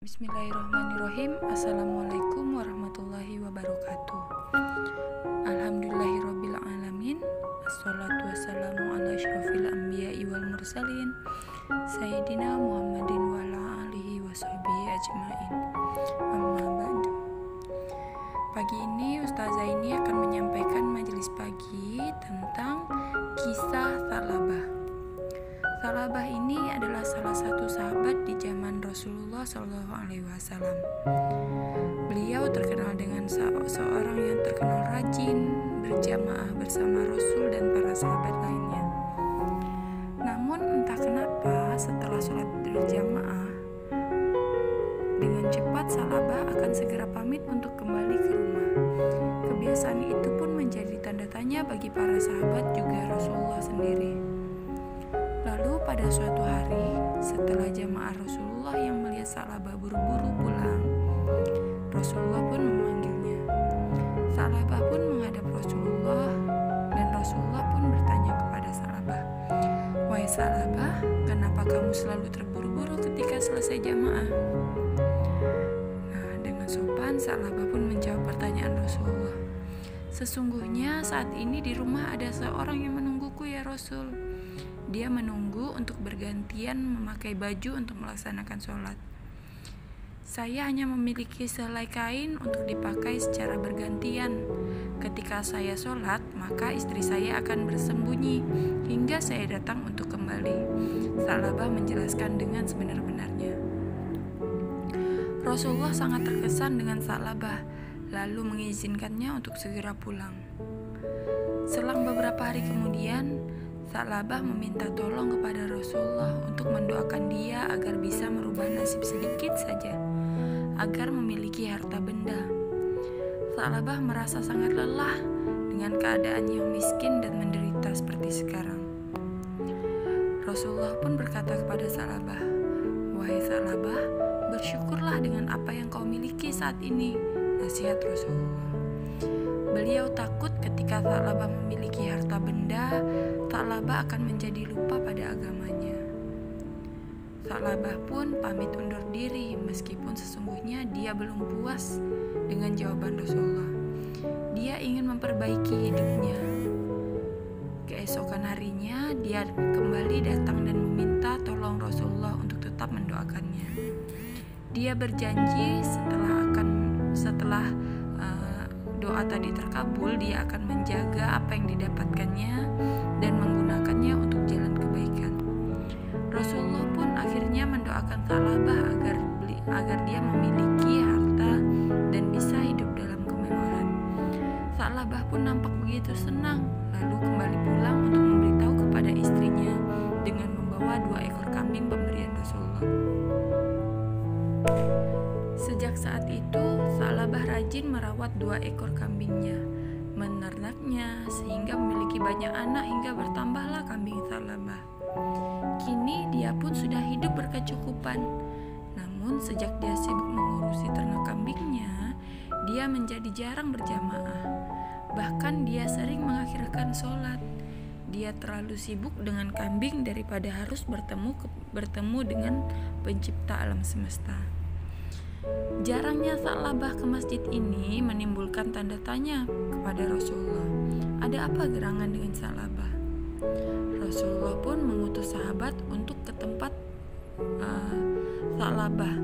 Bismillahirrahmanirrahim. Assalamualaikum warahmatullahi wabarakatuh. Alhamdulillahirabbil alamin. Assalatu wassalamu ala asyrofil anbiya'i wal mursalin Sayyidina Muhammadin wa ala alihi washabihi ajmain. Amma ba'du. Pagi ini Ustazah ini akan menyampaikan majelis pagi tentang kisah Tha'labah. Tha'labah ini adalah salah satu sahabat di zaman Rasulullah SAW. Beliau terkenal dengan seorang yang terkenal rajin berjamaah bersama Rasul dan para sahabat lainnya. Namun entah kenapa setelah sholat berjamaah, dengan cepat Tha'labah akan segera pamit untuk kembali ke rumah. Kebiasaan itu pun menjadi tanda tanya bagi para sahabat juga Rasulullah sendiri. Lalu pada suatu hari, setelah jamaah Rasulullah yang melihat Tha'labah buru-buru pulang, Rasulullah pun memanggilnya. Tha'labah pun menghadap Rasulullah dan Rasulullah pun bertanya kepada Tha'labah, "Wahai Tha'labah, kenapa kamu selalu terburu-buru ketika selesai jamaah?" Dengan sopan Tha'labah pun menjawab pertanyaan Rasulullah. "Sesungguhnya saat ini di rumah ada seorang yang menungguku ya Rasul. Dia menunggu untuk bergantian memakai baju untuk melaksanakan sholat. Saya hanya memiliki sehelai kain untuk dipakai secara bergantian. Ketika saya sholat, maka istri saya akan bersembunyi hingga saya datang untuk kembali." Tha'labah menjelaskan dengan sebenar-benarnya. Rasulullah sangat terkesan dengan Tha'labah, lalu mengizinkannya untuk segera pulang. Selang beberapa hari kemudian, Tha'labah meminta tolong kepada Rasulullah untuk mendoakan dia agar bisa merubah nasib sedikit saja, agar memiliki harta benda. Tha'labah merasa sangat lelah dengan keadaan yang miskin dan menderita seperti sekarang. Rasulullah pun berkata kepada Tha'labah, "Wahai Tha'labah, bersyukurlah dengan apa yang kau miliki saat ini," nasihat Rasulullah. Beliau takut ketika Tha'labah memiliki harta benda, Tha'labah akan menjadi lupa pada agamanya. Tha'labah pun pamit undur diri meskipun sesungguhnya dia belum puas dengan jawaban Rasulullah. Dia ingin memperbaiki hidupnya. Keesokan harinya dia kembali datang dan meminta tolong Rasulullah untuk tetap mendoakannya. Dia berjanji setelah doa tadi terkabul, dia akan menjaga apa yang didapatkannya dan menggunakannya untuk jalan kebaikan. Rasulullah pun akhirnya mendoakan Tha'labah agar dia memiliki harta dan bisa hidup dalam kemewahan. Tha'labah pun nampak begitu senang, lalu kembali pulang untuk memberitahu kepada istrinya dengan membawa 2 ekor kambing pemberian Rasulullah. Sejak saat itu, Tha'labah rajin merawat 2 ekor kambingnya, menernaknya sehingga memiliki banyak anak hingga bertambahlah kambing Tha'labah. Kini dia pun sudah hidup berkecukupan. Namun sejak dia sibuk mengurusi ternak kambingnya, dia menjadi jarang berjamaah. Bahkan dia sering mengakhirkan sholat. Dia terlalu sibuk dengan kambing daripada harus bertemu dengan pencipta alam semesta. Jarangnya Tha'labah ke masjid ini menimbulkan tanda tanya kepada Rasulullah. Ada apa gerangan dengan Tha'labah? Rasulullah pun mengutus sahabat untuk ke tempat Tha'labah,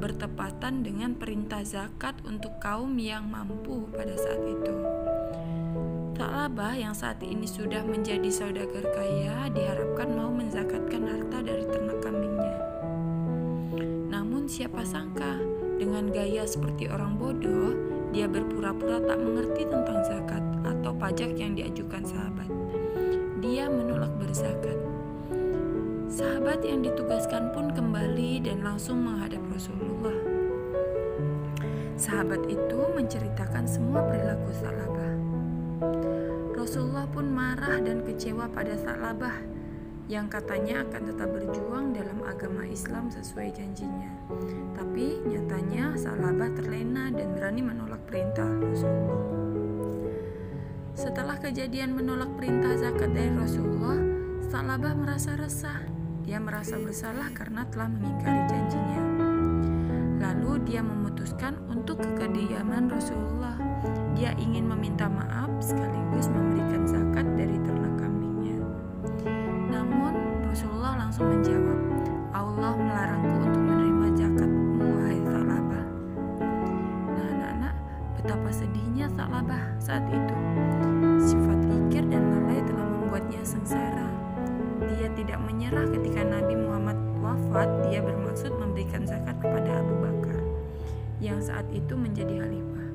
bertepatan dengan perintah zakat untuk kaum yang mampu pada saat itu. Tha'labah yang saat ini sudah menjadi saudagar kaya diharapkan mau menzakatkan harta dari ternak kambingnya. Namun siapa sangka, dengan gaya seperti orang bodoh, dia berpura-pura tak mengerti tentang zakat atau pajak yang diajukan sahabat. Dia menolak berzakat. Sahabat yang ditugaskan pun kembali dan langsung menghadap Rasulullah. Sahabat itu menceritakan semua perilaku Tha'labah. Rasulullah pun marah dan kecewa pada Tha'labah yang katanya akan tetap berjuang dalam agama Islam sesuai janjinya. Tapi nyatanya Tha'labah terlena dan berani menolak perintah Rasulullah. Setelah kejadian menolak perintah zakat dari Rasulullah, Tha'labah merasa resah. Dia merasa bersalah karena telah mengingkari janjinya. dia memutuskan untuk ke kediaman Rasulullah. Dia ingin meminta maaf sekaligus memberikan zakat dari ternak kambingnya. Namun Rasulullah langsung menjawab, Allah melarangku untuk menerima zakatmu, wahai Tha'labah. Nah anak-anak, betapa sedihnya Tha'labah saat itu. Sifat kikir dan lalai telah membuatnya sengsara. Dia tidak menyerah ketika Nabi Muhammad wafat. Dia bermaksud memberikan zakat kepada Abu Bakar yang saat itu menjadi khalifah.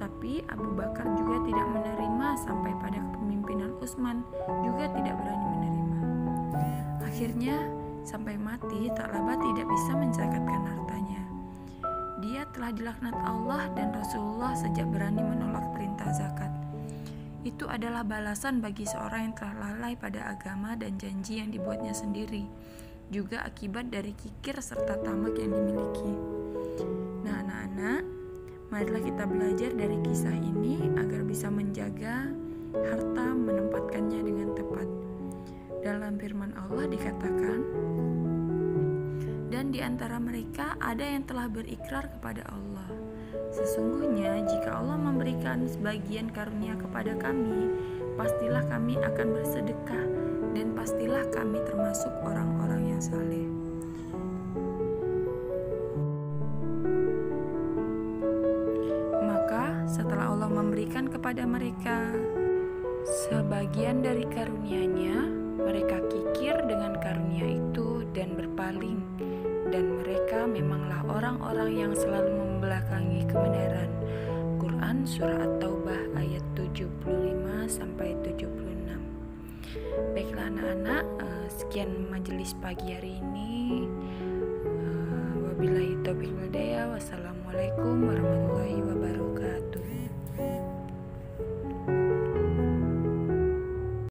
Tapi Abu Bakar juga tidak menerima, sampai pada kepemimpinan Utsman juga tidak berani menerima. Akhirnya sampai mati Tha'labah tidak bisa menzakatkan hartanya. Dia telah dilaknat Allah dan Rasulullah sejak berani menolak perintah zakat. Itu adalah balasan bagi seorang yang telah lalai pada agama dan janji yang dibuatnya sendiri, juga akibat dari kikir serta tamak yang dimiliki. Nah anak-anak, marilah kita belajar dari kisah ini agar bisa menjaga harta, menempatkannya dengan tepat. Dalam firman Allah dikatakan, dan di antara mereka ada yang telah berikrar kepada Allah, sesungguhnya jika Allah memberikan sebagian karunia kepada kami, pastilah kami akan bersedekah dan pastilah kami termasuk orang-orang yang saleh. Maka setelah Allah memberikan kepada mereka sebagian dari karunia-Nya, mereka kikir dengan karunia itu dan berpaling, dan mereka memanglah orang-orang yang selalu membelakangi kebenaran. Quran Surah At-Taubah ayat 75-76. Baiklah anak-anak, sekian majelis pagi hari ini. Wabillahi taufiq wal hidayah. Wassalamualaikum warahmatullahi wabarakatuh.